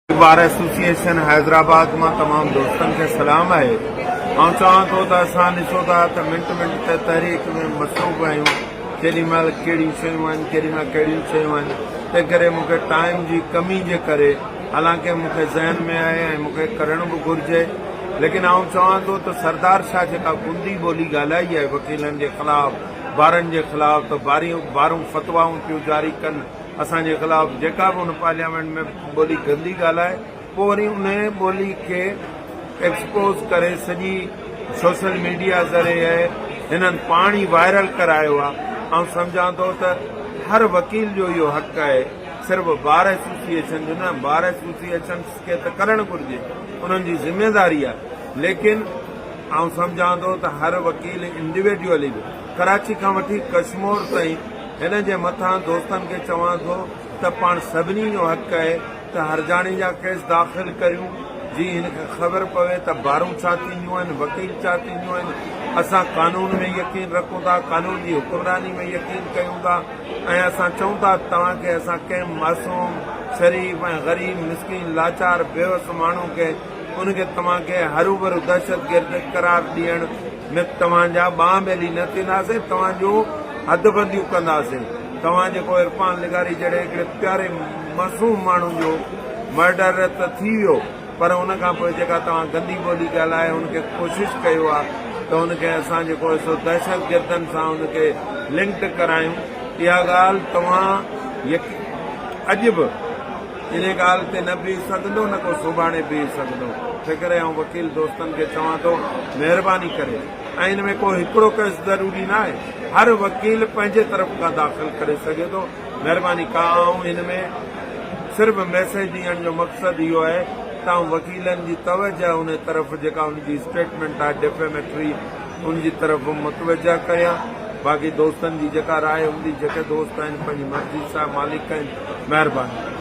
Bar association Hyderabad में तमाम दोस्तन के सलाम है। ऐं चवां थो त असां ॾिसो था त मिंट मिंट ते तहरीक में मसरूफ़ आहियूं। केॾी महिल कहिड़ियूं शयूं आहिनि, केॾी महिल कहिड़ियूं शयूं आहिनि। तंहिं करे मूंखे टाइम जी कमी जे करे हालांकि मूंखे ज़हन में आहे ऐं मूंखे करणु बि घुरिजे, लेकिन आउं चवां थो त सरदार शाह जेका गुंदी ॿोली ॻाल्हाई आहे वकीलनि जे ख़िलाफ़, ॿारनि जे ख़िलाफ़, त ॿारूं फतवाऊं पियूं जारी कनि असांजे ख़िलाफ़। जेका बि हुन पार्लियामेंट में ॿोली गंदी ॻाल्हाए, पोइ वरी उन ॿोली खे एक्सपोज़ करे सॼी सोशल मीडिया ज़रिए हिननि पाण ई वायरल करायो आहे। ऐं सम्झां थो त हर वकील जो इहो हक़ आहे, सिर्फ़ु बार एसोसिएशन जो न, बार एसोसिएशन खे त करणु घुरिजे, उन्हनि जी ज़िम्मेदारी आहे। लेकिन आउं सम्झां थो त हर वकील इंडिविजुअली बि कराची खां वठी कश्मीर ताईं हिन जे मथां दोस्तनि खे चवां थो त पाण सभिनी जो हक़ आहे त हरजाणे जा केस दाख़िल करियूं, जी हिनखे ख़बर पवे त बारूं छा थींदियूं आहिनि, वकील छा थींदियूं आहिनि। असां कानून में यकीन रखूं था, कानून जी हुकुमरानी में यकीन कयूं था, ऐं असां चऊं था तव्हांखे असां कंहिं मासूम, शरीफ़ ऐं ग़रीब, मिसकिन, लाचार, बेवस माण्हू खे उनखे तव्हांखे हरू भरू दहशतगर्द करार ॾियण में तव्हांजा ॿांह ॿेली न थींदासीं, तव्हांजो हदबंदियूं कंदासीं। तव्हां जेको इरफान लिगारी जहिड़े हिकिड़े प्यारे मासूम माण्हू जो मर्डर त थी वियो, पर हुन खां पोइ जेका तव्हां गंदी ॿोली ॻाल्हाए हुनखे कोशिशि कयो आहे त हुनखे असां जेको दहशतगर्दनि सां हुनखे लिंक्ड करायूं, इहा ॻाल्हि तव्हां अॼु बि इन ॻाल्हि ते न बीह सघंदो, न को सुभाणे बीह सघंदो। तंहिं करे आउं वकील दोस्तनि खे चवां थो महिरबानी करे, ऐं इन में को हिकिड़ो केस ज़रूरी न आहे, हर वकील पंहिंजे तरफ़ खां दाख़िल करे सघे थो। महिरबानी का ऐं हिन में सिर्फ़ु मैसेज ॾियण जो मक़सदु इहो आहे त वकीलनि जी तवजह उन तरफ़ जेका उनजी स्टेटमेंट आहे डिफेमेटरी, उनजी तरफ़ मुतवजा कयां। बाक़ी दोस्तनि जी जेका राय हूंदी, जेके दोस्त आहिनि पंहिंजी मर्ज़ी सां मालिक आहिनि, महिरबानी।